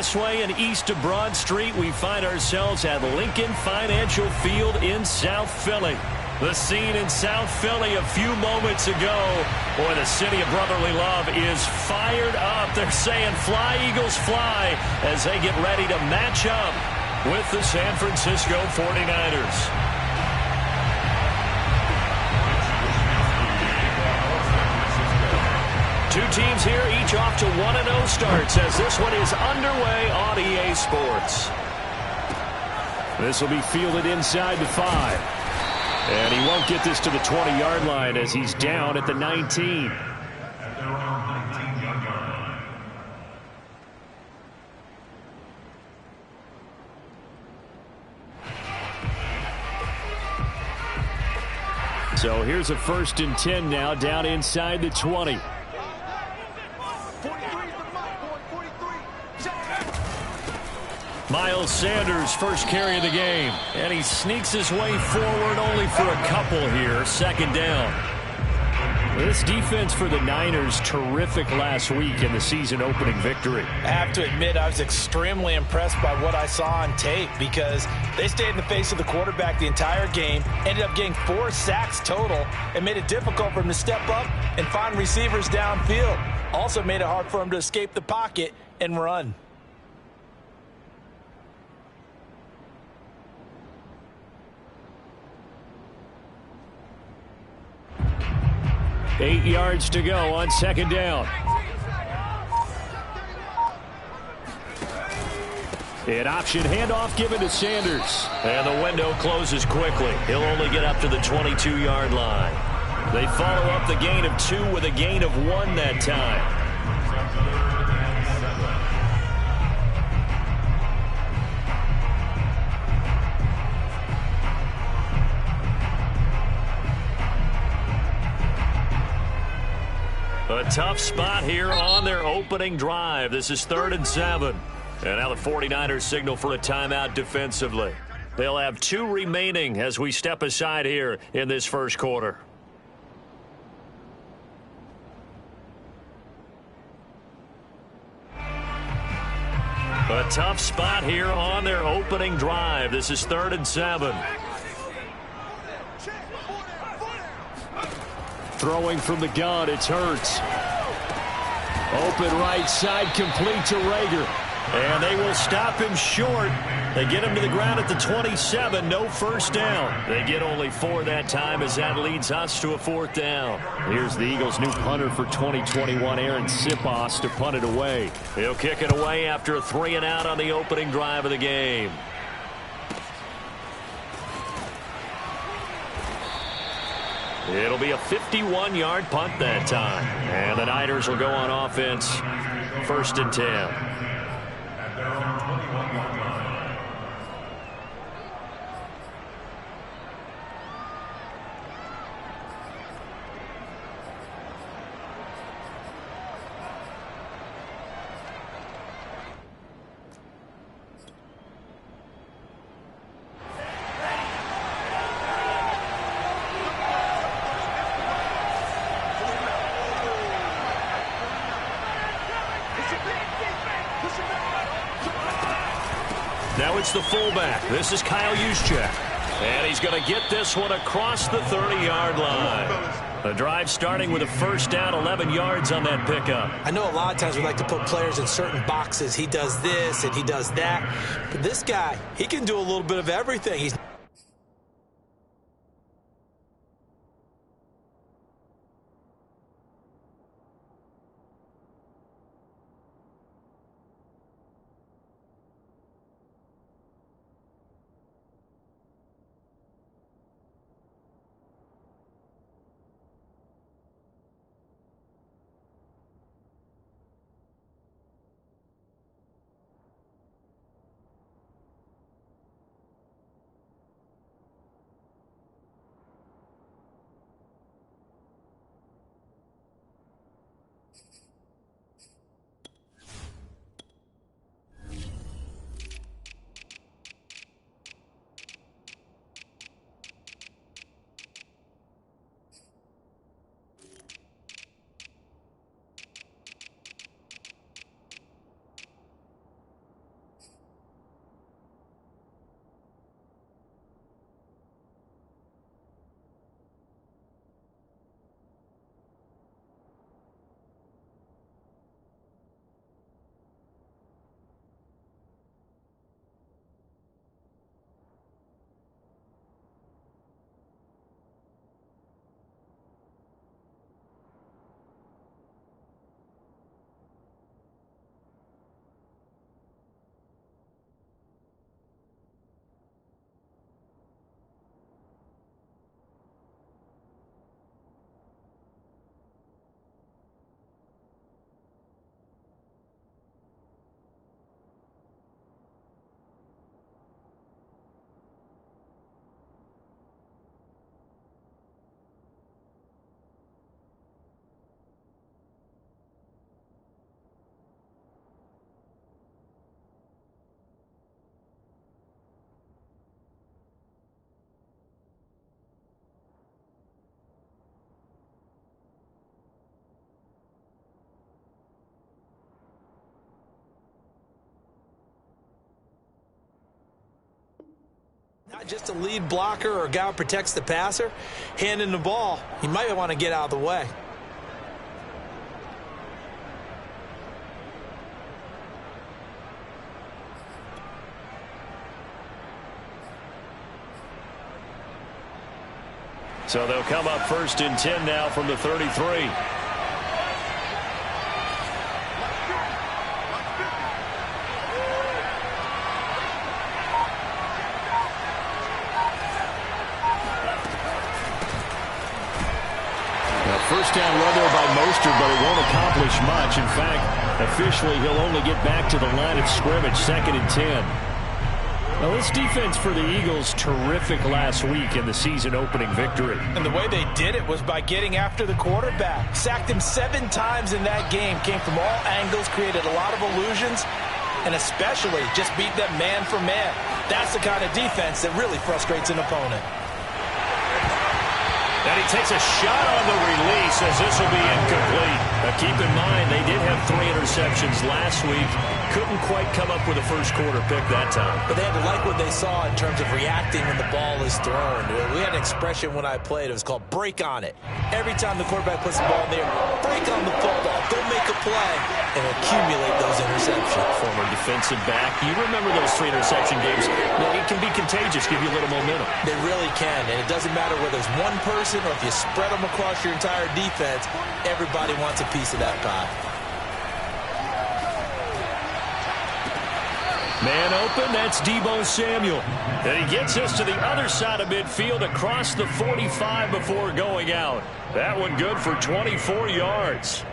Expressway and east of Broad Street, we find ourselves at Lincoln Financial Field in South Philly. The scene in South Philly a few moments ago. Boy, the city of brotherly love is fired up. They're saying, "Fly, Eagles, fly," as they get ready to match up with the San Francisco 49ers. Two teams here, each off to 1-0 starts as this one is underway on EA Sports. This will be fielded inside the 5. And he won't get this to the 20-yard line as he's down at the 19. So here's a 1st and 10 now down inside the 20. Miles Sanders, first carry of the game. And he sneaks his way forward only for a couple here. 2nd down. This defense for the Niners, terrific last week in the season-opening victory. I have to admit, I was extremely impressed by what I saw on tape because they stayed in the face of the quarterback the entire game, ended up getting 4 sacks total, and made it difficult for him to step up and find receivers downfield. Also made it hard for him to escape the pocket and run. Eight yards to go on 2nd down. An option handoff given to Sanders. And the window closes quickly. He'll only get up to the 22-yard line. They follow up the gain of 2 with a gain of 1 that time. A tough spot here on their opening drive. This is 3rd and 7. And now the 49ers signal for a timeout defensively. They'll have 2 remaining as we step aside here in this first quarter. A tough spot here on their opening drive. This is 3rd and 7. Throwing from the gun, it's Hurts. Open right side, complete to Rager. And they will stop him short. They get him to the ground at the 27, no first down. They get only 4 that time as that leads us to a 4th down. Here's the Eagles' new punter for 2021, Aaron Sipos, to punt it away. He'll kick it away after a 3-and-out on the opening drive of the game. It'll be a 51-yard punt that time. And the Niners will go on offense. 1st and 10. Now it's the fullback. This is Kyle Juszczyk. And he's going to get this one across the 30-yard line. The drive starting with a 1st down, 11 yards on that pickup. I know a lot of times we like to put players in certain boxes. He does this and he does that. But this guy, he can do a little bit of everything. He's just a lead blocker or a guy who protects the passer, handing the ball, you might want to get out of the way. So they'll come up 1st and 10 now from the 33. First down run there by Mostert, but it won't accomplish much. In fact, officially, he'll only get back to the line of scrimmage, 2nd and 10. Well, this defense for the Eagles, terrific last week in the season-opening victory. And the way they did it was by getting after the quarterback. Sacked him 7 times in that game. Came from all angles, created a lot of illusions, and especially just beat them man for man. That's the kind of defense that really frustrates an opponent. And he takes a shot on the release as this will be incomplete. Now keep in mind, they did have 3 interceptions last week. Couldn't quite come up with a first quarter pick that time. But they had to like what they saw in terms of reacting when the ball is thrown. We had an expression when I played. It was called break on it. Every time the quarterback puts the ball in there, break on the football. Go make a play and accumulate those interceptions. Former defensive back. You remember those 3 interception games. It can be contagious, give you a little momentum. They really can, and it doesn't matter whether it's one person or if you spread them across your entire defense, everybody wants a piece of that pie. Man open, that's Deebo Samuel. And he gets us to the other side of midfield across the 45 before going out. That one good for 24 yards.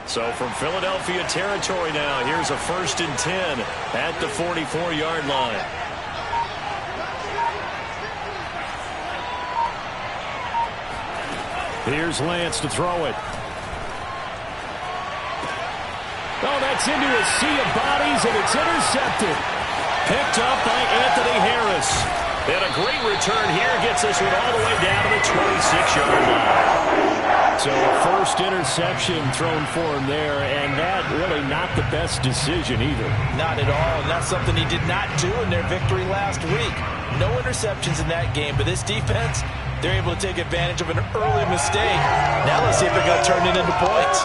So from Philadelphia territory now, here's a 1st and 10 at the 44-yard line. Here's Lance to throw it. Oh, that's into a sea of bodies, and it's intercepted. Picked up by Anthony Harris. And a great return here gets us all the way down to the 26-yard line. So first interception thrown for him there, and that really not the best decision either. Not at all, and that's something he did not do in their victory last week. No interceptions in that game, but this defense, they're able to take advantage of an early mistake. Now let's see if they're going to turn it into points.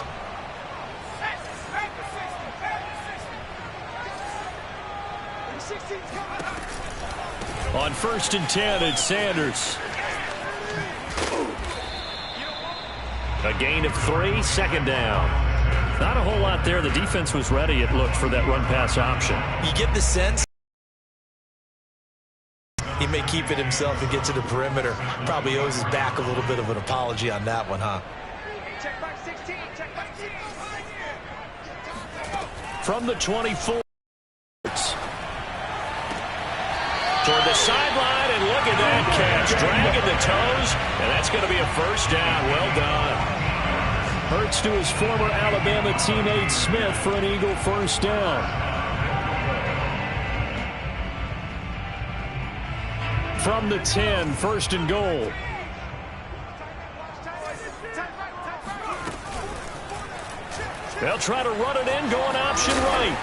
On 1st and 10, it's Sanders. A gain of 3, 2nd down. Not a whole lot there. The defense was ready, it looked, for that run-pass option. You get the sense he may keep it himself and get to the perimeter. Probably owes his back a little bit of an apology on that one, huh? From the 24. Toward the sideline, and look at that catch. Dragging the toes, and that's going to be a 1st down. Well done. Hurts to his former Alabama teammate Smith for an Eagle 1st down. From the 10, 1st and goal. They'll try to run it in, going option right.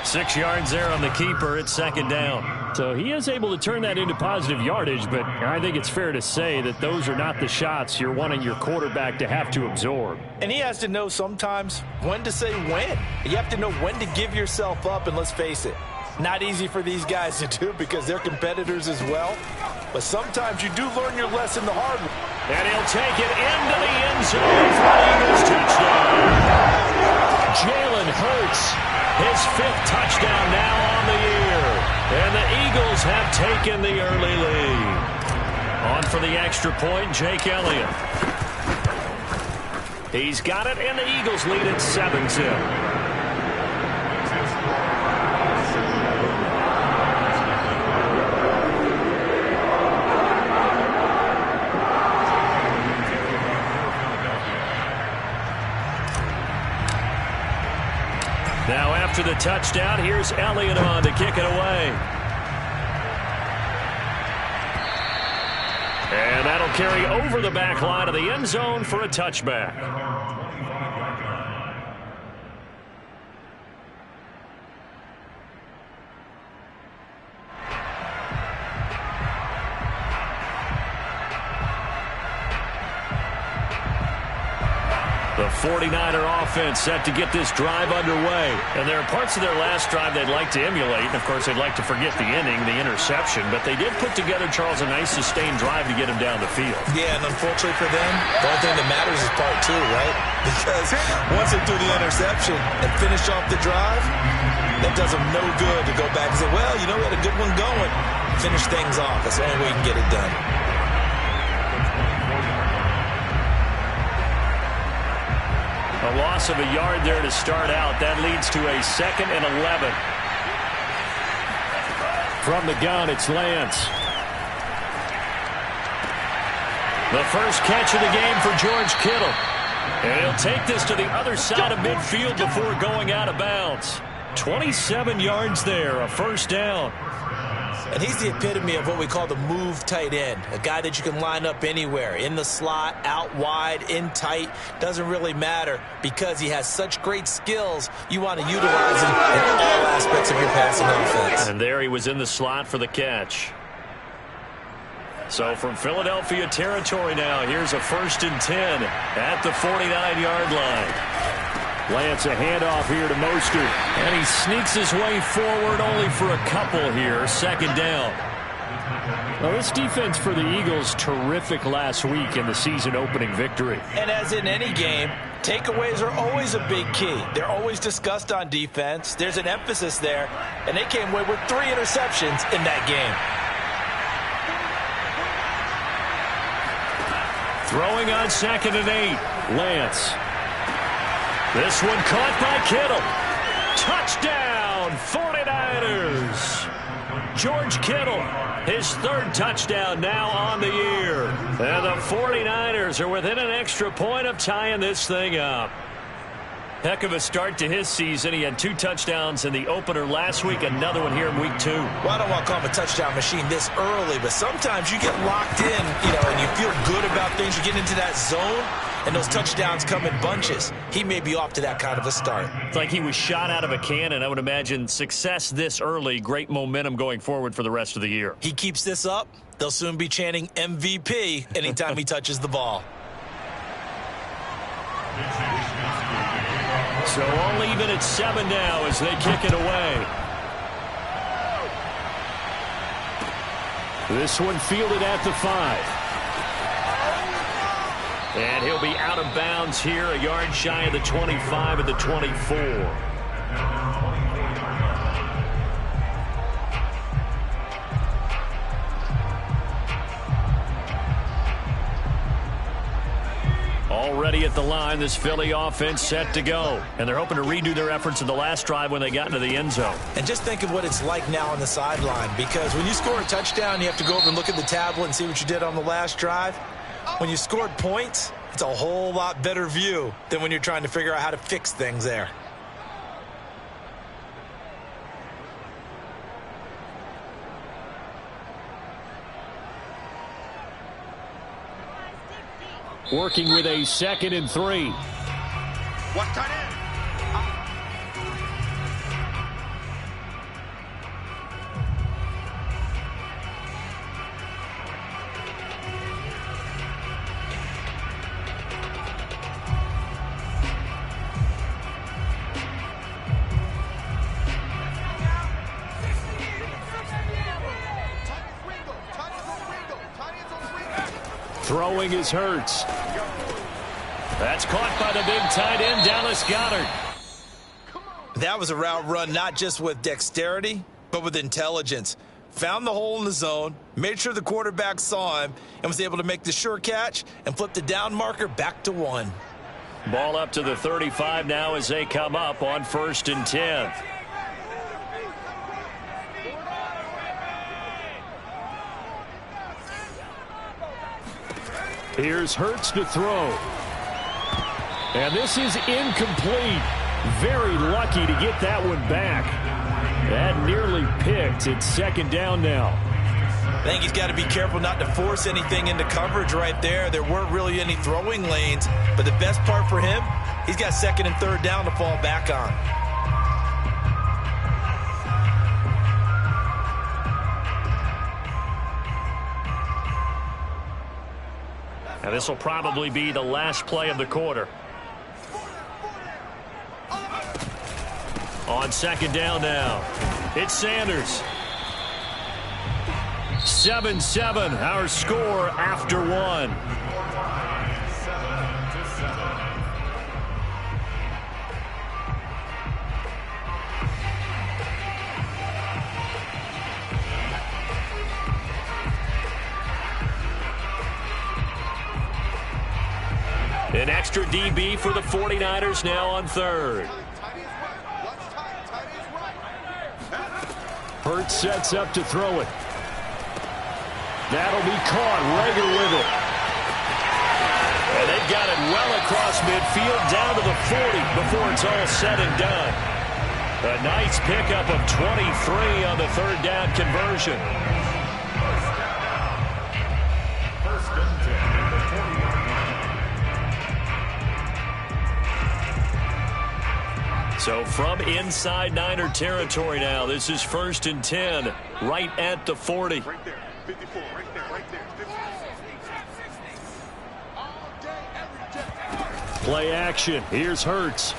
6 yards there on the keeper at 2nd down. So he is able to turn that into positive yardage, but I think it's fair to say that those are not the shots you're wanting your quarterback to have to absorb. And he has to know sometimes when to say when. You have to know when to give yourself up, and let's face it, not easy for these guys to do because they're competitors as well. But sometimes you do learn your lesson the hard way. And he'll take it into the end zone for an Eagles touchdown. Jalen Hurts, his 5th touchdown now on the year. And the Eagles have taken the early lead. On for the extra point, Jake Elliott. He's got it, and the Eagles lead at 7-0. Now after the touchdown, here's Elliott on to kick it away. And that'll carry over the back line of the end zone for a touchback. The 49er offense set to get this drive underway. And there are parts of their last drive they'd like to emulate. And, of course, they'd like to forget the inning, the interception. But they did put together, Charles, a nice sustained drive to get him down the field. Yeah, and unfortunately for them, the only thing that matters is part two, right? Because once they threw the interception and finish off the drive, that does them no good to go back and say, well, you know, we had a good one going. Finish things off. That's the only way you can get it done. A loss of a yard there to start out. That leads to a 2nd and 11. From the gun, it's Lance. The first catch of the game for George Kittle. And he'll take this to the other side of midfield before going out of bounds. 27 yards there, a first down. And he's the epitome of what we call the move tight end, a guy that you can line up anywhere, in the slot, out wide, in tight, doesn't really matter because he has such great skills. You want to utilize him in all aspects of your passing offense. And there he was in the slot for the catch. So from Philadelphia territory now, here's a 1st and 10 at the 49-yard line. Lance, a handoff here to Mostert. And he sneaks his way forward only for a couple here. 2nd down. Well, this defense for the Eagles, terrific last week in the season-opening victory. And as in any game, takeaways are always a big key. They're always discussed on defense. There's an emphasis there. And they came away with 3 interceptions in that game. Throwing on 2nd and 8. Lance. This one caught by Kittle. Touchdown, 49ers. George Kittle, his 3rd touchdown now on the year. And the 49ers are within an extra point of tying this thing up. Heck of a start to his season. He had 2 touchdowns in the opener last week, another one here in week 2. Well, I don't want to call him a touchdown machine this early, but sometimes you get locked in, and you feel good about things. You get into that zone, and those touchdowns come in bunches. He may be off to that kind of a start. It's like he was shot out of a cannon. I would imagine success this early, great momentum going forward for the rest of the year. He keeps this up, they'll soon be chanting MVP anytime he touches the ball. So all even at 7 now as they kick it away. This one fielded at the 5. And he'll be out of bounds here, a yard shy of the 25 at the 24. Already at the line, this Philly offense set to go. And they're hoping to redo their efforts in the last drive when they got into the end zone. And just think of what it's like now on the sideline, because when you score a touchdown, you have to go over and look at the tablet and see what you did on the last drive. When you scored points, it's a whole lot better view than when you're trying to figure out how to fix things there. Working with a 2nd and 3. One tight end. Throwing is Hurts. That's caught by the big tight end, Dallas Goedert. That was a route run not just with dexterity, but with intelligence. Found the hole in the zone, made sure the quarterback saw him, and was able to make the sure catch and flip the down marker back to 1. Ball up to the 35 now as they come up on 1st and 10. Here's Hurts to throw. And this is incomplete. Very lucky to get that one back. That nearly picked. It's second down now. I think he's got to be careful not to force anything into coverage right there. There weren't really any throwing lanes, but the best part for him, he's got second and third down to fall back on. Now this will probably be the last play of the quarter. On second down now, it's Sanders. 7-7, our score after one. An extra DB for the 49ers now on third. Hurts sets up to throw it. That'll be caught. Rager with it. And they've got it well across midfield down to the 40 before it's all said and done. A nice pickup of 23 on the third down conversion. So from inside Niner territory now, this is 1st and 10, right at the 40. Right there, 54, right there, 54. Play action. Here's Hurts.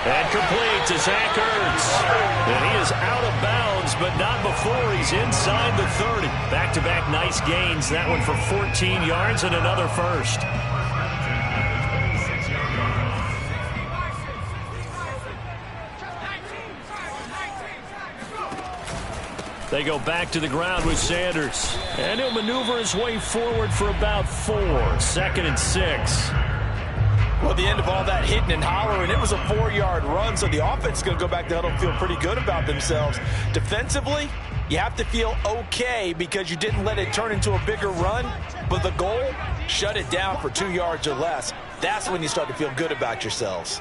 And complete to Zach Ertz. And he is out of bounds, but not before he's inside the 30. Back-to-back nice gains. That one for 14 yards and another first. They go back to the ground with Sanders. And he'll maneuver his way forward for about 4. 2nd and 6. Well, the end of all that hitting and hollering, it was a 4-yard run, so the offense is going to go back to huddle and feel pretty good about themselves. Defensively, you have to feel okay because you didn't let it turn into a bigger run, but the goal, shut it down for 2 yards or less. That's when you start to feel good about yourselves.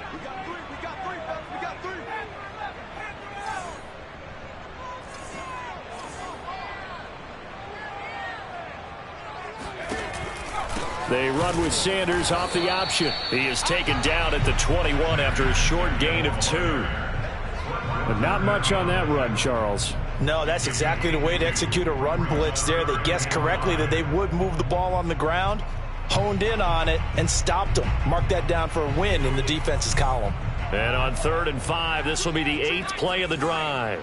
They run with Sanders off the option. He is taken down at the 21 after a short gain of 2. But not much on that run, Charles. No, that's exactly the way to execute a run blitz there. They guessed correctly that they would move the ball on the ground, honed in on it, and stopped them. Mark that down for a win in the defense's column. And on 3rd and 5, this will be the 8th play of the drive.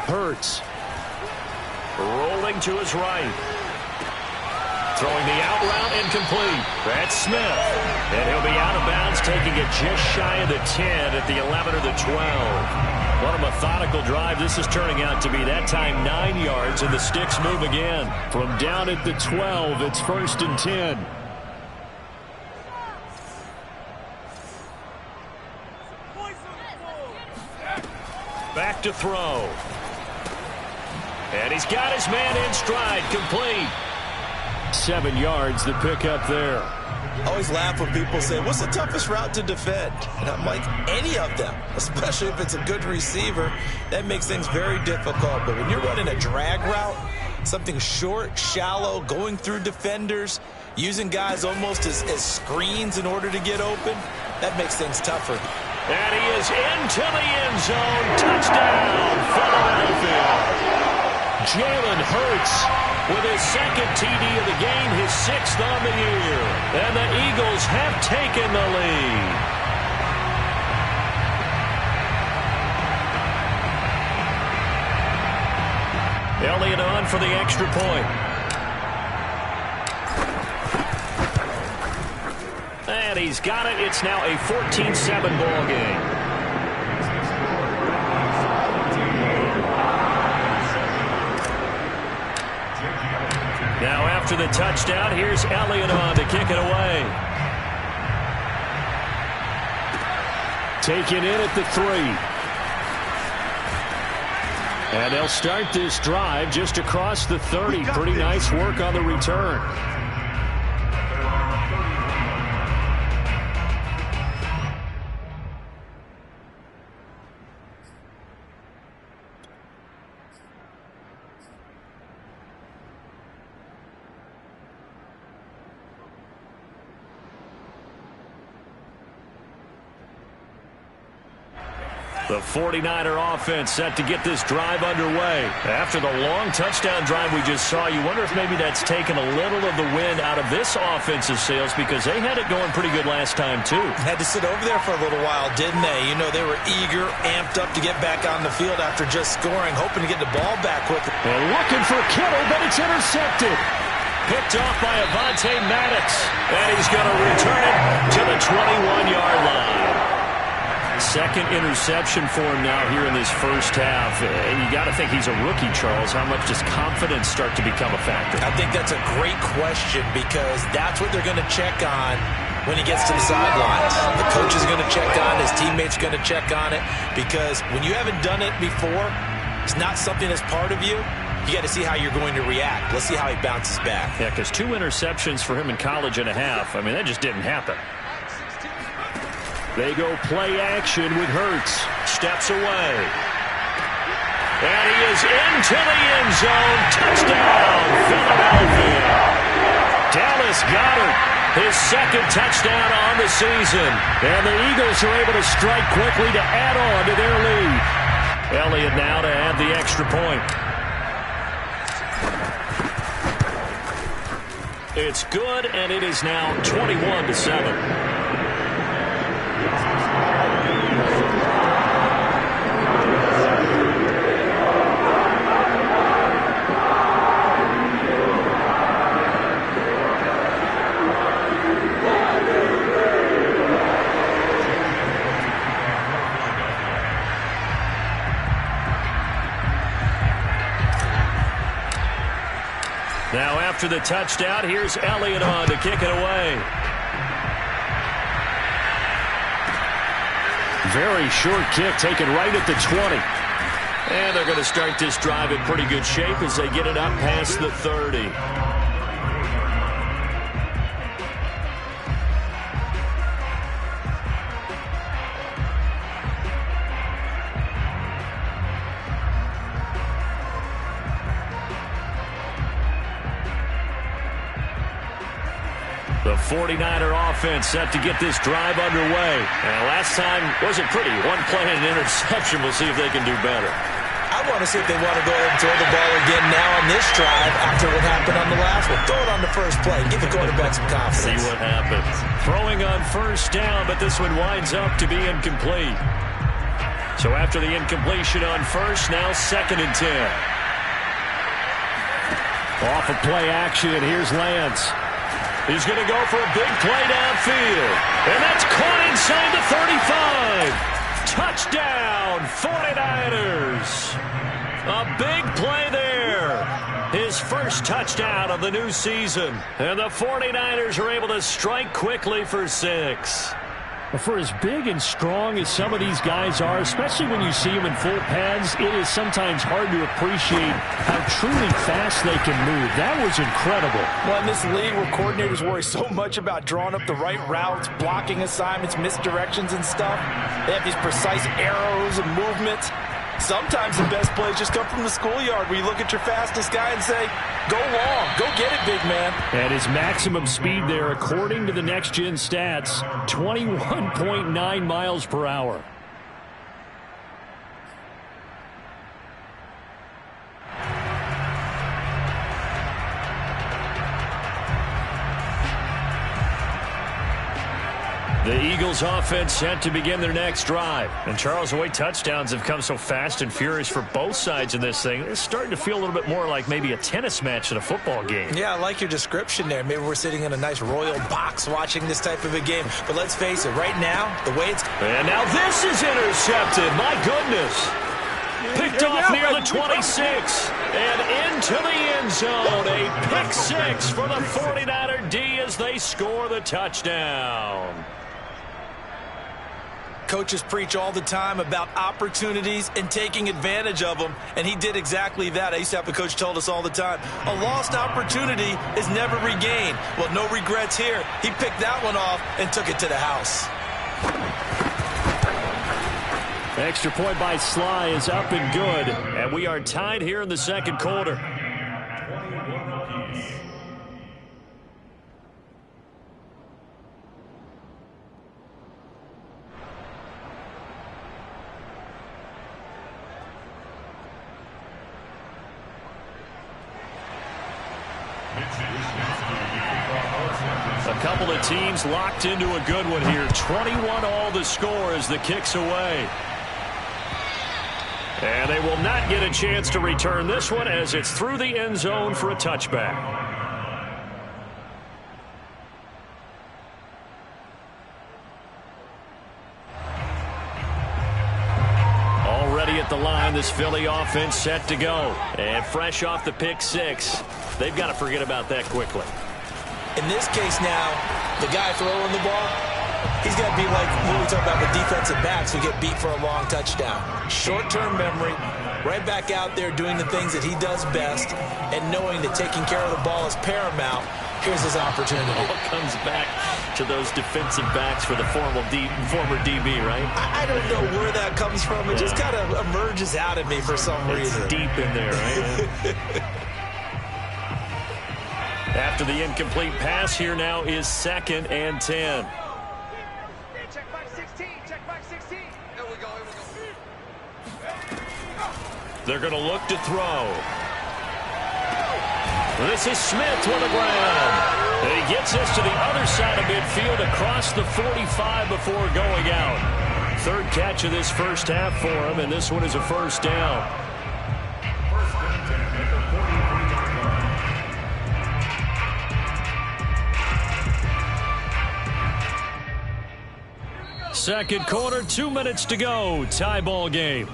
Hurts. Rolling to his right. Throwing the out route incomplete. That's Smith. And he'll be out of bounds, taking it just shy of the 10 at the 11 or the 12. What a methodical drive this is turning out to be. That time 9 yards, and the sticks move again. From down at the 12, it's 1st and 10. Back to throw. And he's got his man in stride, complete. 7 yards, the pickup there. I always laugh when people say, what's the toughest route to defend? And I'm like, any of them, especially if it's a good receiver. That makes things very difficult. But when you're running a drag route, something short, shallow, going through defenders, using guys almost as screens in order to get open, that makes things tougher. And he is into the end zone. Touchdown, Philadelphia. Jalen Hurts with his 2nd TD of the game, his 6th on the year. And the Eagles have taken the lead. Elliott on for the extra point. And he's got it. It's now a 14-7 ball game. Now after the touchdown, here's Elliott on to kick it away. Taken in at the 3. And they'll start this drive just across the 30. Pretty nice work on the return. The 49er offense set to get this drive underway. After the long touchdown drive we just saw, you wonder if maybe that's taken a little of the wind out of this offensive sails because they had it going pretty good last time, too. Had to sit over there for a little while, didn't they? You know, they were eager, amped up to get back on the field after just scoring, hoping to get the ball back quickly. And looking for Kittle, but it's intercepted. Picked off by Avonte Maddox. And he's going to return it to the 21-yard line. Second interception for him now here in this first half. And you got to think he's a rookie, Charles. How much does confidence start to become a factor? I think that's a great question because that's what they're going to check on when he gets to the sidelines. The coach is going to check on it. His teammates are going to check on it because when you haven't done it before, it's not something that's part of you. You got to see how you're going to react. Let's see how he bounces back. Yeah, because 2 interceptions for him in college and a half. I mean, that just didn't happen. They go play action with Hurts. Steps away. And he is into the end zone. Touchdown, Philadelphia. Dallas Goedert, his second touchdown on the season. And the Eagles are able to strike quickly to add on to their lead. Elliott now to add the extra point. It's good, and it is now 21-7. Now after the touchdown, here's Elliott on to kick it away. Very short kick taken right at the 20. And they're going to start this drive in pretty good shape as they get it up past the 30. The 49er offense set to get this drive underway. And last time wasn't pretty. One play and an interception. We'll see if they can do better. I want to see if they want to go ahead and throw the ball again now on this drive after what happened on the last one. Throw it on the first play. Give the quarterback some confidence. See what happens. Throwing on first down, but this one winds up to be incomplete. So after the incompletion on first, now 2nd and 10. Off of play action, here's Lance. He's going to go for a big play downfield. And that's caught inside the 35. Touchdown, 49ers. A big play there. His first touchdown of the new season. And the 49ers are able to strike quickly for 6. For as big and strong as some of these guys are, especially when you see them in full pads, it is sometimes hard to appreciate how truly fast they can move. That was incredible. Well, in this league where coordinators worry so much about drawing up the right routes, blocking assignments, misdirections and stuff, they have these precise arrows and movements. Sometimes the best plays just come from the schoolyard where you look at your fastest guy and say, go long, go get it, big man. And his maximum speed there, according to the next-gen stats, 21.9 miles per hour. The Eagles offense set to begin their next drive. And Charles, the way touchdowns have come so fast and furious for both sides of this thing, it's starting to feel a little bit more like maybe a tennis match at a football game. Yeah, I like your description there. Maybe we're sitting in a nice royal box watching this type of a game. But let's face it, right now, the way it's... And now this is intercepted. My goodness. Picked off near the 26 and into the end zone. A pick 6 for the 49er D as they score the touchdown. Coaches preach all the time about opportunities and taking advantage of them, and he did exactly that. I used to have a coach told us all the time, a lost opportunity is never regained. Well, no regrets here. He picked that one off and took it to the house. Extra point by Sly is up and good, and we are tied here in the second quarter. couple of teams locked into a good one here. 21-all the score as the kick's away. And they will not get a chance to return this one as it's through the end zone for a touchback. Already at the line, this Philly offense set to go. And fresh off the pick six, they've got to forget about that quickly. In this case now, the guy throwing the ball, he's got to be like what we talk about with defensive backs who get beat for a long touchdown. Short-term memory, right back out there doing the things that he does best, and knowing that taking care of the ball is paramount. Here's his opportunity. It all comes back to those defensive backs for the former DB, right? I don't know where that comes from. It just kind of emerges out of me for some reason. It's deep in there, right? After the incomplete pass, here now is 2nd and 10. Check back 16. Check back 16. Here we go. They're going to look to throw. This is Smith with the ground. And he gets this to the other side of midfield across the 45 before going out. Third catch of this first half for him, and this one is a first down. Second quarter, 2 minutes to go. Tie ball game.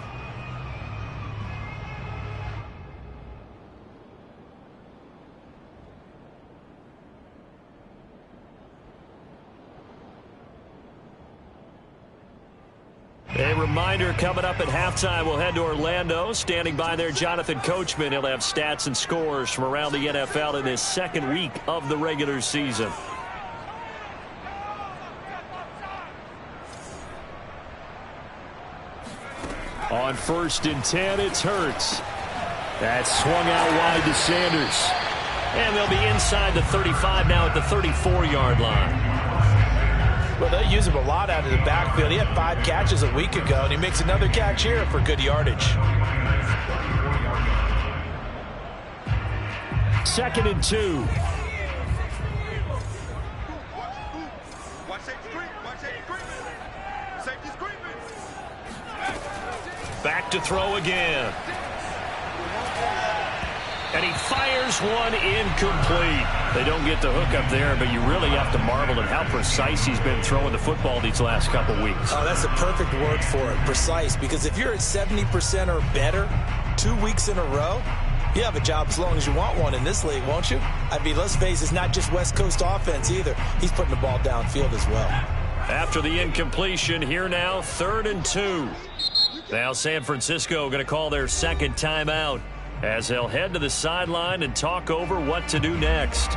A reminder, coming up at halftime, we'll head to Orlando. Standing by there, Jonathan Coachman. He'll have stats and scores from around the NFL in his second week of the regular season. On 1st and 10, it's Hurts. That's swung out wide to Sanders. And they'll be inside the 35 now at the 34-yard line. Well, they use him a lot out of the backfield. He had 5 catches a week ago, and he makes another catch here for good yardage. 2nd and 2. Watch safety screen. Watch safety screen. Safety screen. Back to throw again. And he fires one incomplete. They don't get the hook up there, but you really have to marvel at how precise he's been throwing the football these last couple weeks. Oh, that's the perfect word for it, precise. Because if you're at 70% or better 2 weeks in a row, you have a job as long as you want one in this league, won't you? I mean, let's face it, it's not just West Coast offense either. He's putting the ball downfield as well. After the incompletion, here now, 3rd and 2. Now San Francisco going to call their second timeout as they'll head to the sideline and talk over what to do next.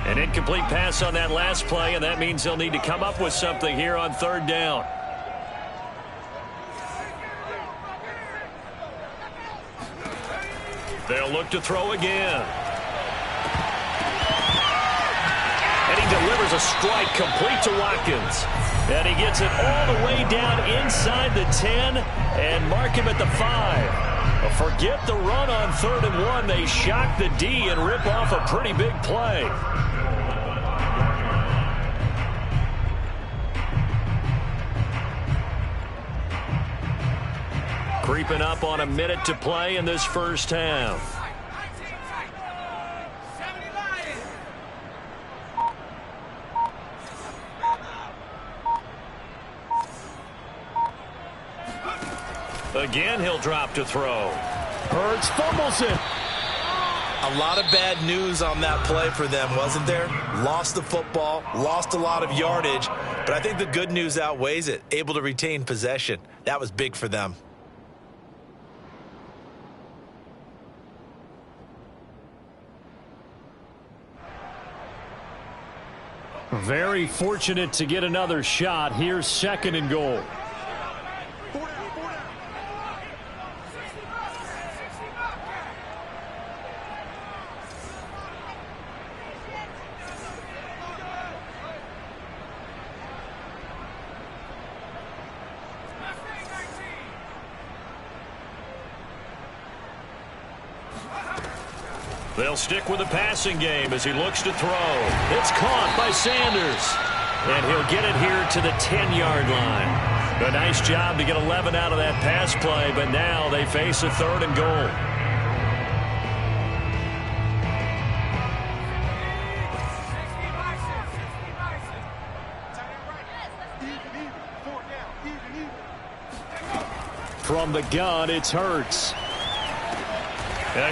An incomplete pass on that last play, and that means they'll need to come up with something here on 3rd down. They'll look to throw again. And he delivers a strike complete to Watkins. And he gets it all the way down inside the 10 and mark him at the 5. Forget the run on 3rd and 1. They shock the D and rip off a pretty big play. Creeping up on a minute to play in this first half. Again, he'll drop to throw. Hurts fumbles it. A lot of bad news on that play for them, wasn't there? Lost the football, lost a lot of yardage, but I think the good news outweighs it. Able to retain possession. That was big for them. Very fortunate to get another shot. Here's 2nd and goal. They'll stick with the passing game as he looks to throw. It's caught by Sanders. And he'll get it here to the 10-yard line. A nice job to get 11 out of that pass play, but now they face a 3rd and goal. From the gun, it's Hurts.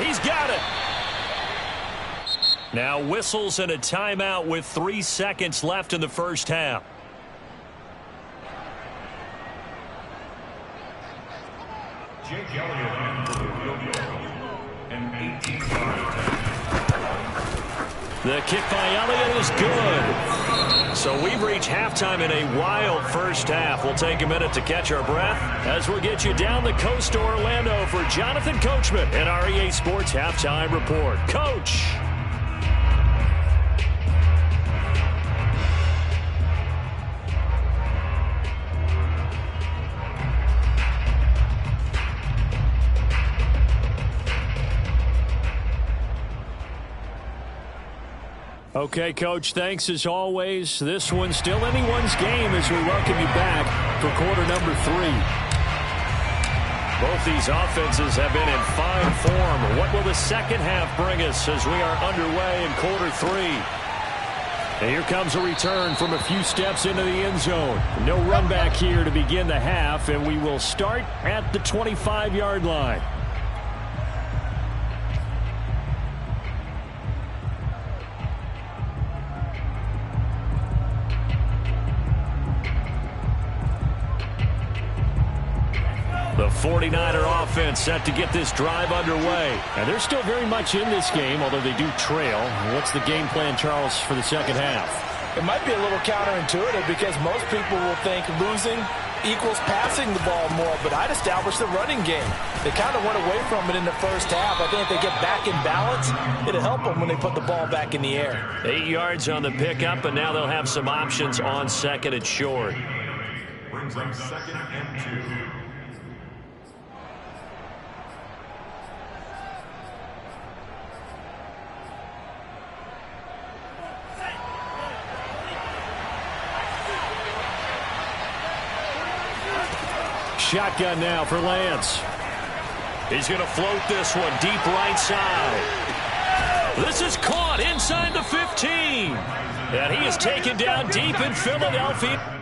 He's got it. Now whistles and a timeout with 3 seconds left in the first half. Jake Elliott for the field goal. An 18-yard attempt. The kick by Elliott is good. So we've reached halftime in a wild first half. We'll take a minute to catch our breath as we'll get you down the coast to Orlando for Jonathan Coachman and our EA Sports Halftime Report. Coach. Okay, Coach, thanks as always. This one's still anyone's game as we welcome you back for quarter number 3. Both these offenses have been in fine form. What will the second half bring us as we are underway in quarter 3? And here comes a return from a few steps into the end zone. No run back here to begin the half, and we will start at the 25-yard line. The 49er offense set to get this drive underway. And they're still very much in this game, although they do trail. What's the game plan, Charles, for the second half? It might be a little counterintuitive because most people will think losing equals passing the ball more, but I'd establish the running game. They kind of went away from it in the first half. I think if they get back in balance, it'll help them when they put the ball back in the air. 8 yards on the pickup, and now they'll have some options on second and short. Brings them 2nd and 2. Shotgun now for Lance. He's going to float this one deep right side. This is caught inside the 15. And he is taken down deep in Philadelphia.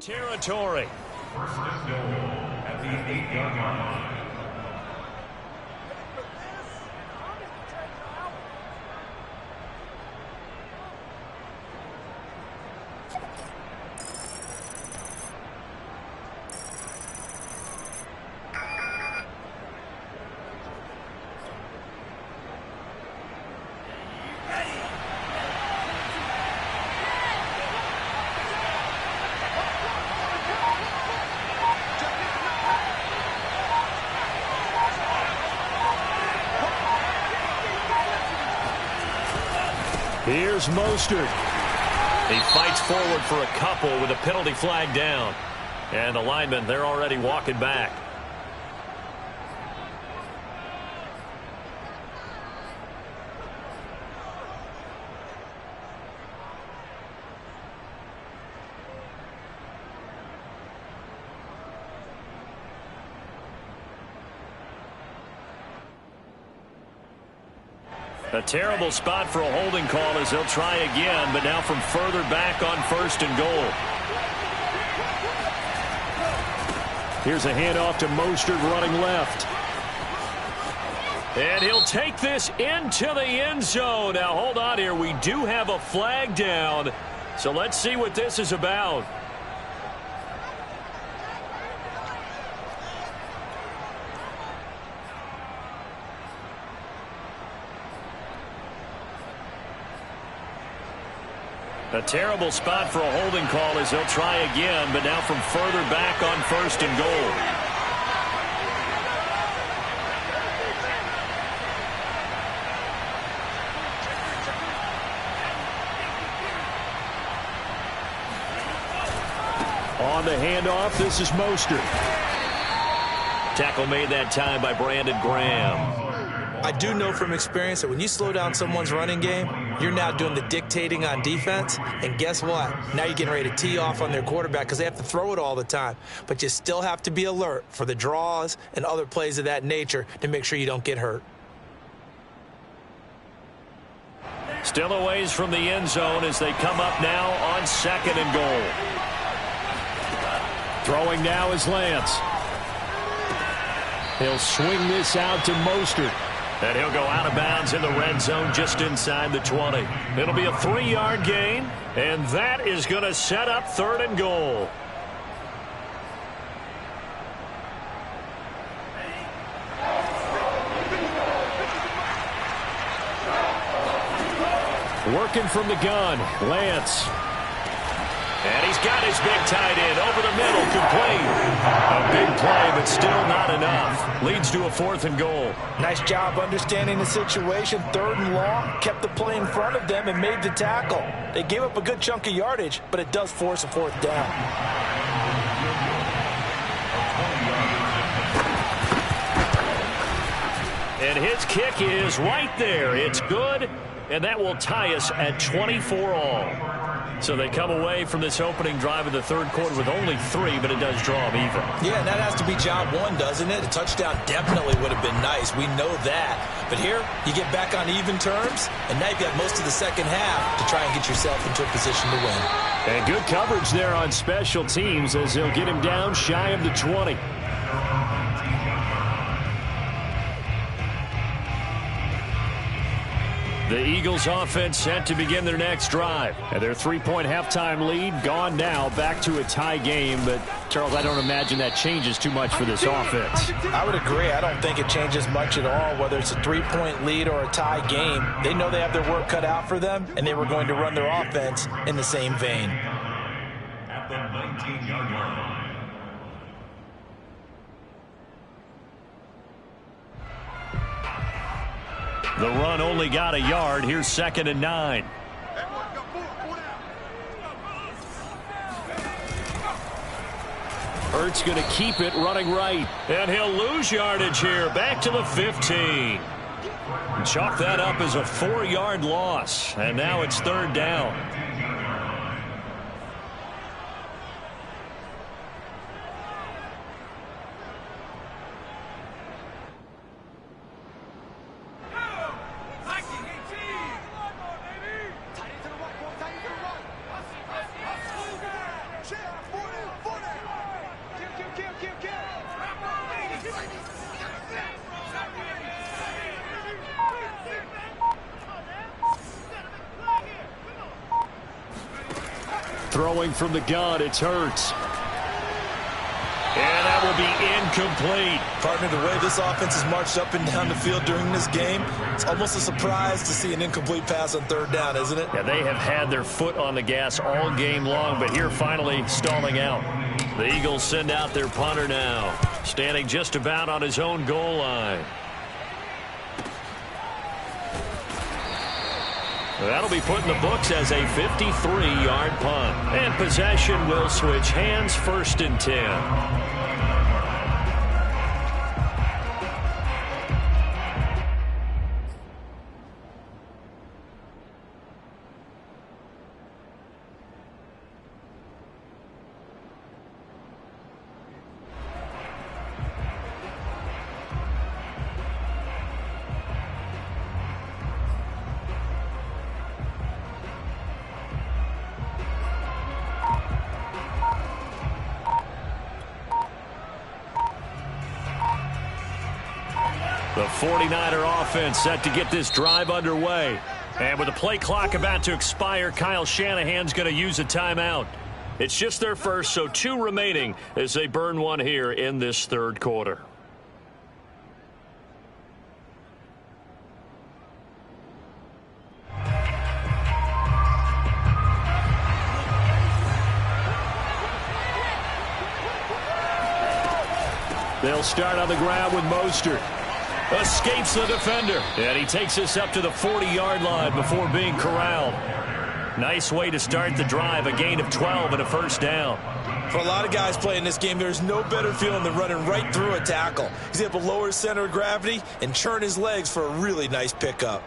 Territory. 1st and goal at the 8-yard line. Here's Mostert. He fights forward for a couple with a penalty flag down. And the linemen, they're already walking back. A terrible spot for a holding call as they'll try again, but now from further back on 1st and goal. Here's a handoff to Mostert running left. And he'll take this into the end zone. Now hold on here. We do have a flag down. So let's see what this is about. A terrible spot for a holding call as they'll try again, but now from further back on 1st and goal. On the handoff, this is Mostert. Tackle made that time by Brandon Graham. I do know from experience that when you slow down someone's running game, you're now doing the dictating on defense. And guess what? Now you're getting ready to tee off on their quarterback because they have to throw it all the time. But you still have to be alert for the draws and other plays of that nature to make sure you don't get hurt. Still a ways from the end zone as they come up now on 2nd and goal. Throwing now is Lance. He'll swing this out to Mostert. And he'll go out of bounds in the red zone just inside the 20. It'll be a 3-yard gain, and that is going to set up 3rd and goal. Working from the gun, Lance. And he's got his big tight end over the middle, complete. A big play, but still not enough. Leads to a 4th and goal. Nice job understanding the situation. 3rd and long, kept the play in front of them and made the tackle. They gave up a good chunk of yardage, but it does force a 4th down. And his kick is right there. It's good, and that will tie us at 24 all. So they come away from this opening drive of the 3rd quarter with only 3, but it does draw them even. Yeah, and that has to be job 1, doesn't it? A touchdown definitely would have been nice. We know that. But here, you get back on even terms, and now you've got most of the second half to try and get yourself into a position to win. And good coverage there on special teams as they'll get him down shy of the 20. The Eagles offense set to begin their next drive. And their 3-point halftime lead gone now, back to a tie game. But, Charles, I don't imagine that changes too much for this offense. I would agree. I don't think it changes much at all, whether it's a 3-point lead or a tie game. They know they have their work cut out for them, and they were going to run their offense in the same vein. At the 19-yard line. The run only got a yard. Here's 2nd and 9. Hurts going to keep it running right. And he'll lose yardage here. Back to the 15. Chalk that up as a 4-yard loss. And now it's 3rd down. Throwing from the gun, it's Hurts. And that will be incomplete. Partner, the way this offense has marched up and down the field during this game, it's almost a surprise to see an incomplete pass on 3rd down, isn't it? Yeah, they have had their foot on the gas all game long, but here finally stalling out. The Eagles send out their punter now, standing just about on his own goal line. That'll be put in the books as a 53-yard punt. And possession will switch hands, 1st and 10. The 49er offense set to get this drive underway. And with the play clock about to expire, Kyle Shanahan's going to use a timeout. It's just their first, so 2 remaining as they burn one here in this 3rd quarter. They'll start on the ground with Mostert. Escapes the defender. And he takes us up to the 40-yard line before being corralled. Nice way to start the drive. A gain of 12 and a first down. For a lot of guys playing this game, there's no better feeling than running right through a tackle. He's able to lower his center of gravity and churn his legs for a really nice pickup.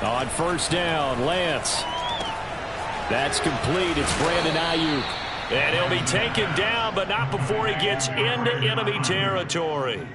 On first down, Lance. That's complete. It's Brandon Ayuk. And he'll be taken down, but not before he gets into enemy territory.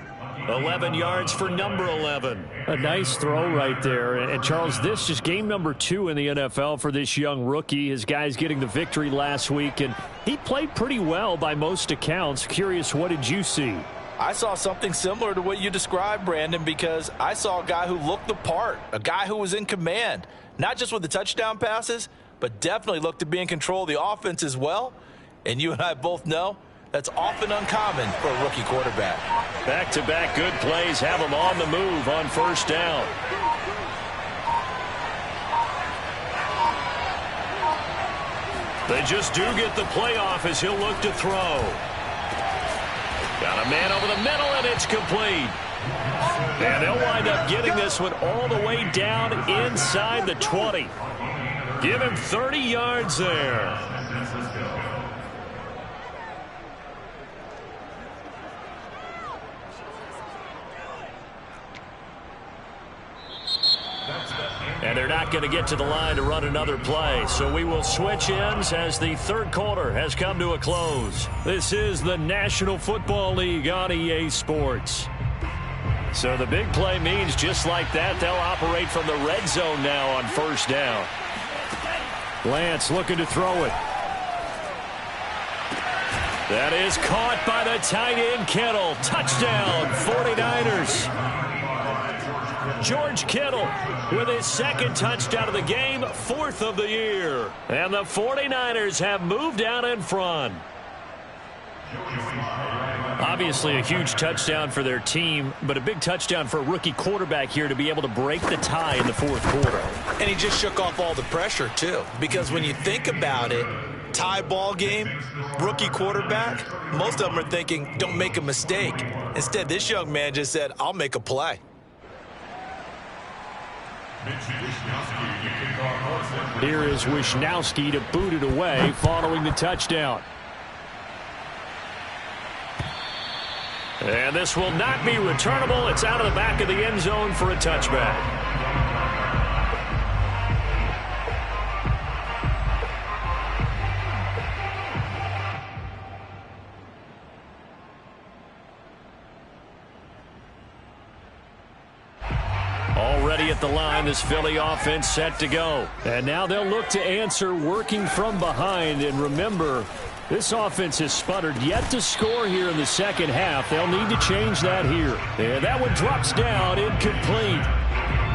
11 yards for number 11. A nice throw right there. And, Charles, this is game number 2 in the NFL for this young rookie. His guys getting the victory last week, and he played pretty well by most accounts. Curious, what did you see? I saw something similar to what you described, Brandon, because I saw a guy who looked the part, a guy who was in command, not just with the touchdown passes, but definitely looked to be in control of the offense as well. And you and I both know that's often uncommon for a rookie quarterback. Back-to-back good plays have him on the move on first down. They just do get the playoff as he'll look to throw. Got a man over the middle, and it's complete. And they'll wind up getting this one all the way down inside the 20. Give him 30 yards there. And they're not going to get to the line to run another play. So we will switch ends as the third quarter has come to a close. This is the National Football League on EA Sports. So the big play means just like that, they'll operate from the red zone now on first down. Lance looking to throw it. That is caught by the tight end Kittle. Touchdown, 49ers. George Kittle with his second touchdown of the game, 4th of the year. And the 49ers have moved out in front. Obviously a huge touchdown for their team, but a big touchdown for a rookie quarterback here to be able to break the tie in the fourth quarter. And he just shook off all the pressure, too, because when you think about it, tie ball game, rookie quarterback, most of them are thinking, don't make a mistake. Instead, this young man just said, I'll make a play. Here is Wisnowski to boot it away following the touchdown. And this will not be returnable. It's out of the back of the end zone for a touchback. Already at the line, this Philly offense set to go. And now they'll look to answer working from behind. And remember, this offense has sputtered yet to score here in the second half. They'll need to change that here. And that one drops down, incomplete.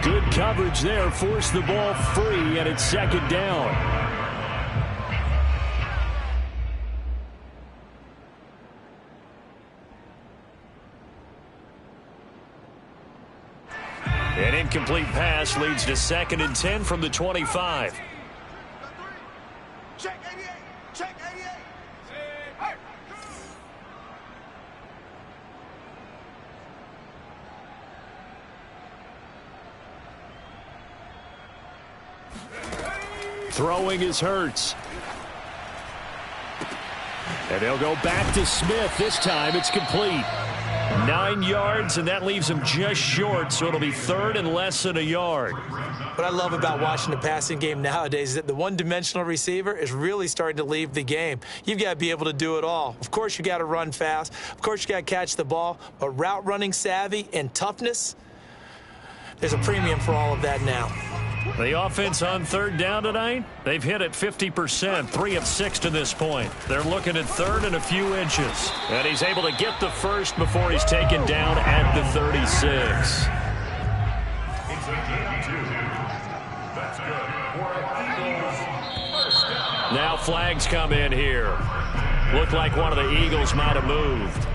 Good coverage there, forced the ball free, and it's second down. An incomplete pass leads to 2nd and 10 from the 25. Check 88. Check 88. Throwing is Hurts. And they'll go back to Smith. This time it's complete. 9 yards, and that leaves him just short, so it'll be 3rd and less than a yard. What I love about watching the passing game nowadays is that the one-dimensional receiver is really starting to leave the game. You've got to be able to do it all. Of course, you got to run fast. Of course, you got to catch the ball. But route running savvy and toughness, there's a premium for all of that now. The offense on third down tonight, they've hit it 50%, 3 of 6 to this point. They're looking at third and a few inches. And he's able to get the first before he's taken down at the 36. It's a gain 2. That's good for Eagles first down. Now flags come in here. Looked like one of the Eagles might have moved.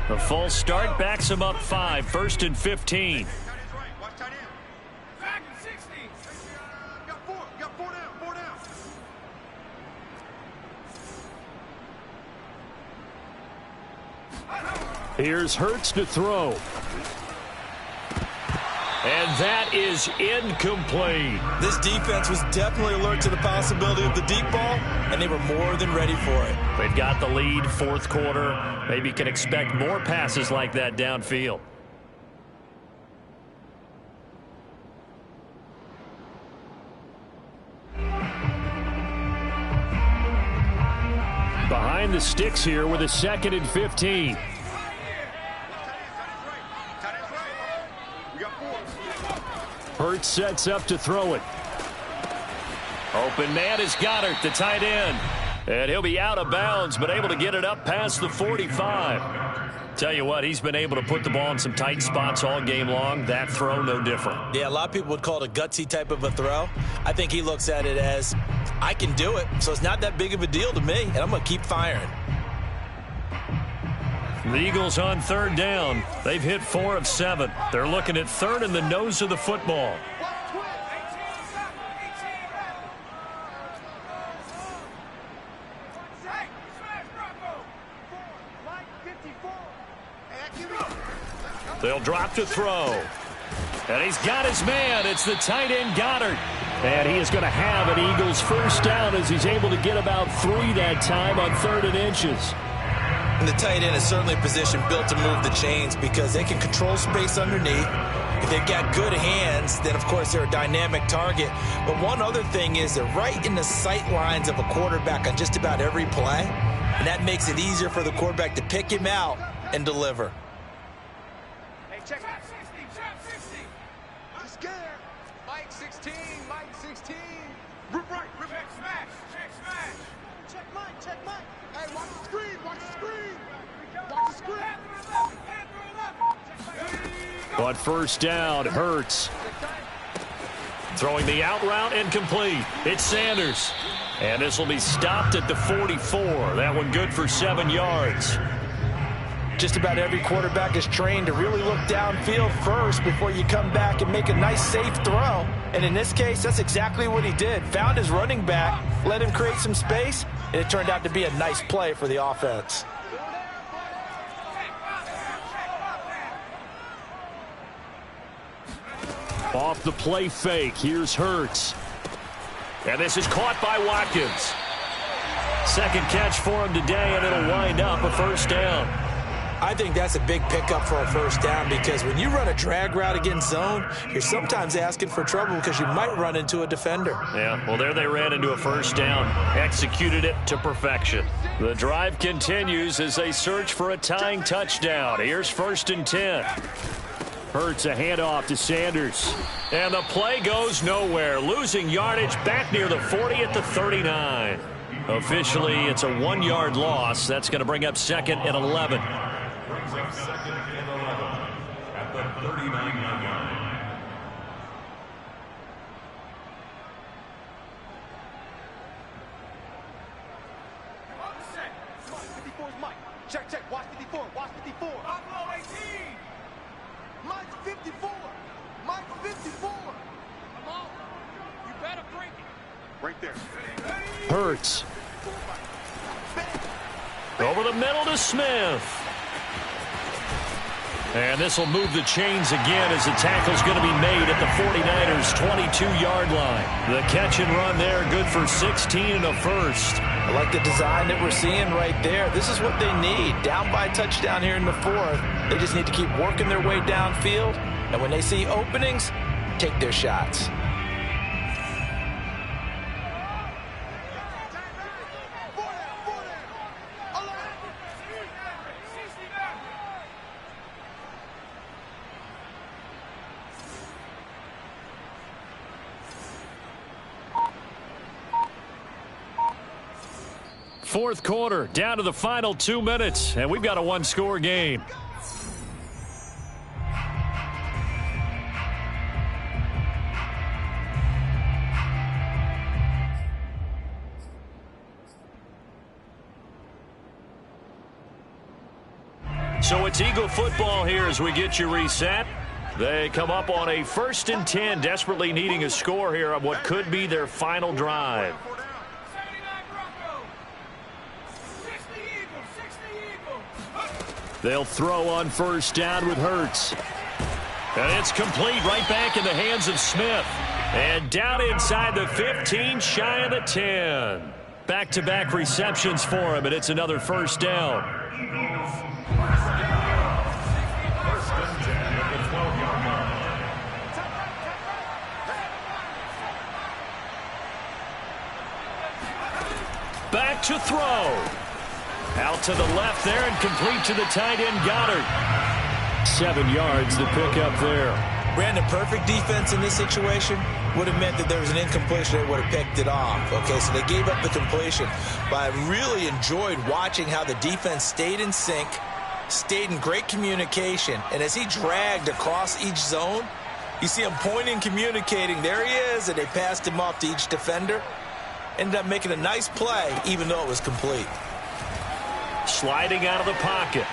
The false start backs him up 5, 1st and 15. Watch tight end. Back in 60. Got four down. Here's Hurts to throw. And that is incomplete. This defense was definitely alert to the possibility of the deep ball, and they were more than ready for it. They've got the lead, 4th quarter. Maybe can expect more passes like that downfield. Behind the sticks here with a 2nd and 15. Hurts sets up to throw it. Open man is Goddard, the tight end. And he'll be out of bounds, but able to get it up past the 45. Tell you what, he's been able to put the ball in some tight spots all game long. That throw, no different. Yeah, a lot of people would call it a gutsy type of a throw. I think he looks at it as, I can do it, so it's not that big of a deal to me, and I'm going to keep firing. The Eagles on third down. They've hit 4 of 7. They're looking at third in the nose of the football. They'll drop to throw. And he's got his man. It's the tight end Goddard. And he is going to have an Eagles first down as he's able to get about 3 that time on 3rd and inches. And the tight end is certainly a position built to move the chains because they can control space underneath. If they've got good hands, then of course they're a dynamic target. But one other thing is they're right in the sight lines of a quarterback on just about every play. And that makes it easier for the quarterback to pick him out and deliver. Hey, check 60. I'm scared. Mike 16. Rip right. Check smash. Check Mike. Hey, watch the screen. Watch the screen. But first down, Hurts. Throwing the out route incomplete. It's Sanders. And this will be stopped at the 44. That one good for 7 yards. Just about every quarterback is trained to really look downfield first before you come back and make a nice, safe throw. And in this case, that's exactly what he did. Found his running back, let him create some space, and it turned out to be a nice play for the offense. Off the play fake, here's Hurts. And this is caught by Watkins. 2nd catch for him today, and it'll wind up a first down. I think that's a big pickup for a first down because when you run a drag route against zone, you're sometimes asking for trouble because you might run into a defender. Yeah, well, there they ran into a first down. Executed it to perfection. The drive continues as they search for a tying touchdown. Here's 1st and 10. Hurts a handoff to Sanders. And the play goes nowhere. Losing yardage back near the 40 at the 39. Officially, it's a 1-yard loss. That's going to bring up 2nd and 11. Brings up 2nd and 11 at the 39-yard line. Mike. Check. Watch 54. Buffalo 18. Mike's 54. Come on. You better break it. Right there. Hurts. Over the middle to Smith. And this will move the chains again as the tackle's going to be made at the 49ers' 22-yard line. The catch and run there, good for 16 and a first. I like the design that we're seeing right there. This is what they need. Down by a touchdown here in the 4th. They just need to keep working their way downfield. And when they see openings, take their shots. Fourth quarter, down to the final 2 minutes, and we've got a one-score game. So it's Eagle football here as we get you reset. They come up on a 1st and 10, desperately needing a score here on what could be their final drive. They'll throw on 1st down with Hurts. And it's complete right back in the hands of Smith. And down inside the 15, shy of the 10. Back-to-back receptions for him, and it's another 1st down. Back to throw. Out to the left there and complete to the tight end Goddard. 7 yards to pick up there. Brandon, perfect defense in this situation would have meant that there was an incompletion. They would have picked it off. Okay, so they gave up the completion. But I really enjoyed watching how the defense stayed in sync, stayed in great communication. And as he dragged across each zone, you see him pointing, communicating. There he is, and they passed him off to each defender. Ended up making a nice play, even though it was complete. Sliding out of the pocket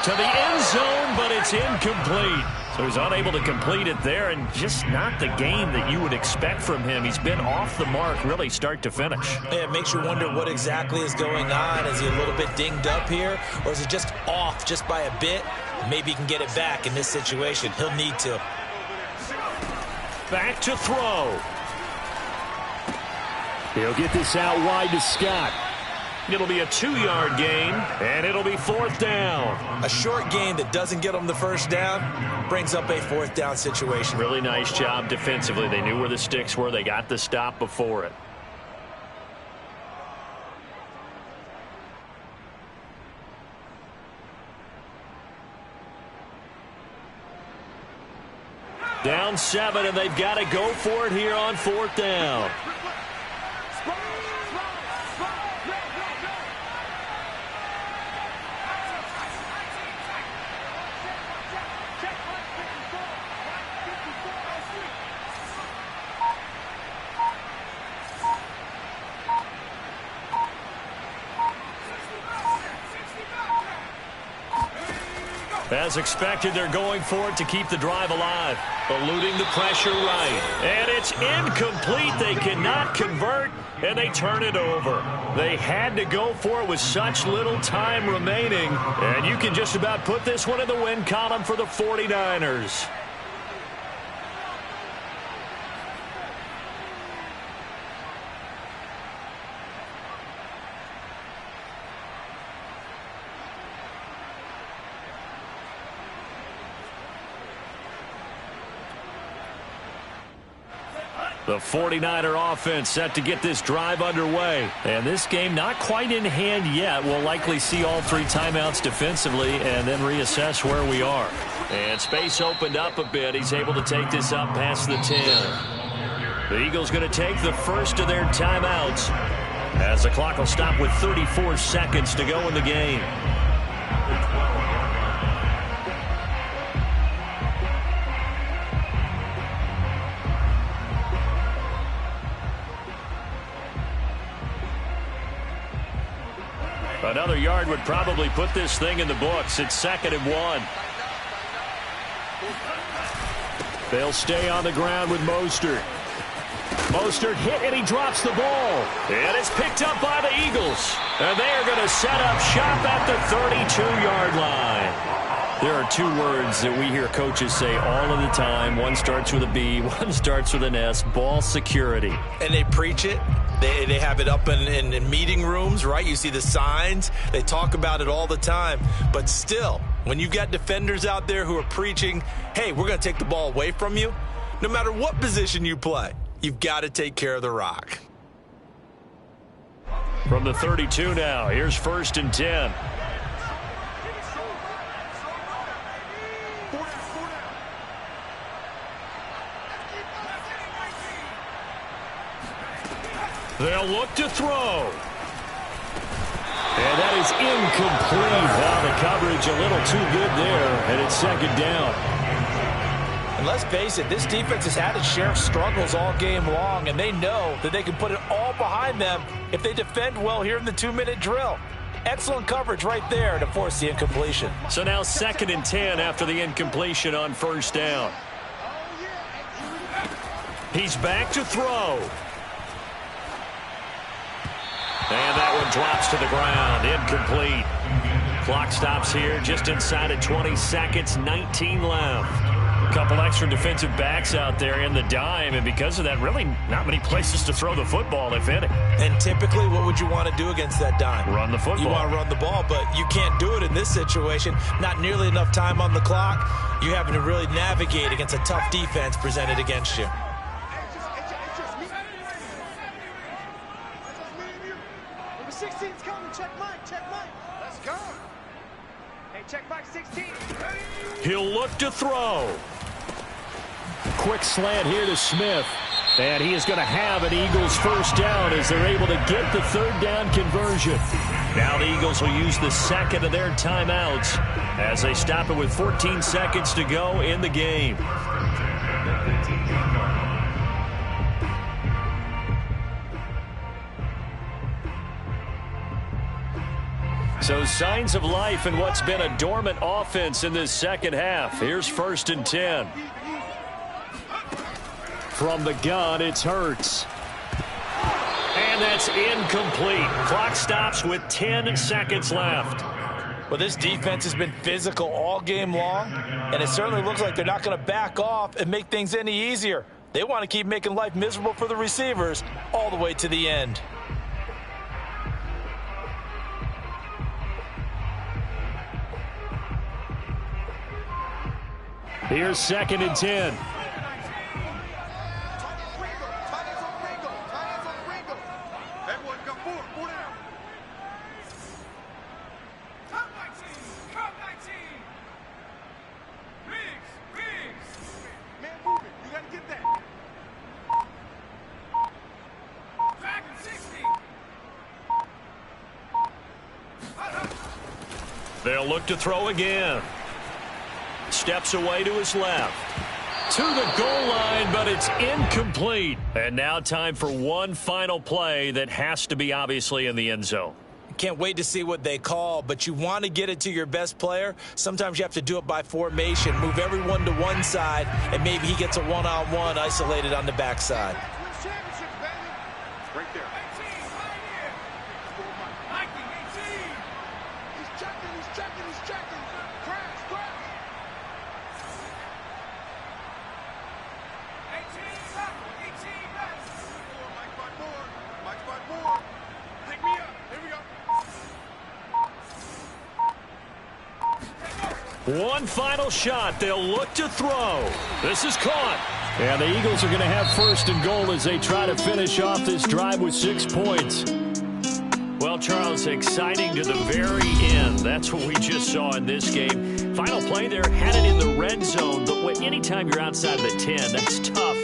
to the end zone, but it's incomplete. So he's unable to complete it there, and just not the game that you would expect from him. He's been off the mark really start to finish. Yeah, it makes you wonder what exactly is going on. Is he a little bit dinged up here, or is it just off just by a bit? Maybe he can get it back in this situation. He'll need to. Back to throw. He'll get this out wide to Scott. It'll be a 2-yard gain, and it'll be 4th down. A short gain that doesn't get them the 1st down brings up a 4th down situation. Really nice job defensively. They knew where the sticks were. They got the stop before it. Down 7, and they've got to go for it here on 4th down. As expected, they're going for it to keep the drive alive. Eluding the pressure right. And it's incomplete. They cannot convert, and they turn it over. They had to go for it with such little time remaining. And you can just about put this one in the win column for the 49ers. The 49er offense set to get this drive underway. And this game not quite in hand yet. We'll likely see all 3 timeouts defensively and then reassess where we are. And space opened up a bit. He's able to take this up past the 10. The Eagles going to take the first of their timeouts as the clock will stop with 34 seconds to go in the game. Another yard would probably put this thing in the books. It's 2nd and 1. They'll stay on the ground with Mostert. Mostert hit, and he drops the ball. And it's picked up by the Eagles. And they are going to set up shop at the 32-yard line. There are 2 words that we hear coaches say all of the time. One starts with a B, one starts with an S, ball security. And they preach it. They have it up in meeting rooms, right? You see the signs. They talk about it all the time. But still, when you've got defenders out there who are preaching, hey, we're going to take the ball away from you, No matter what position you play, you've got to take care of the rock. From the 32 now, here's 1st and 10. They'll look to throw. And that is incomplete. Now the coverage a little too good there, and it's 2nd down. And let's face it, this defense has had its share of struggles all game long, and they know that they can put it all behind them if they defend well here in the 2-minute drill. Excellent coverage right there to force the incompletion. So now 2nd and 10 after the incompletion on 1st down. He's back to throw. And that one drops to the ground. Incomplete. Clock stops here just inside of 20 seconds. 19 left. A couple extra defensive backs out there in the dime, and because of that, really not many places to throw the football, if any. And typically, what would you want to do against that dime? Run the football. You want to run the ball, but you can't do it in this situation. Not nearly enough time on the clock. You're having to really navigate against a tough defense presented against you. Number 16's coming. Check Mike. Check Mike. Let's go. Hey, check Mike 16. He'll look to throw. Quick slant here to Smith. And he is going to have an Eagles 1st down as they're able to get the 3rd down conversion. Now the Eagles will use the 2nd of their timeouts as they stop it with 14 seconds to go in the game. So signs of life in what's been a dormant offense in this 2nd half. Here's 1st and 10. From the gun, it's Hurts. And that's incomplete. Clock stops with 10 seconds left. Well, this defense has been physical all game long, and it certainly looks like they're not going to back off and make things any easier. They want to keep making life miserable for the receivers all the way to the end. Here's 2nd and 10. They'll look to throw again. Steps away to his left. To the goal line, but it's incomplete. And now time for one final play that has to be obviously in the end zone. Can't wait to see what they call, but you want to get it to your best player. Sometimes you have to do it by formation. Move everyone to one side, and maybe he gets a one-on-one isolated on the backside. Right there. He's checking. Crash. Mike's by four. Pick me up. Here we go. One final shot. They'll look to throw. This is caught. And the Eagles are going to have 1st and goal as they try to finish off this drive with 6 points. Well, Charles, exciting to the very end. That's what we just saw in this game. Final play there, had it in the red zone, but anytime you're outside of the 10, that's tough.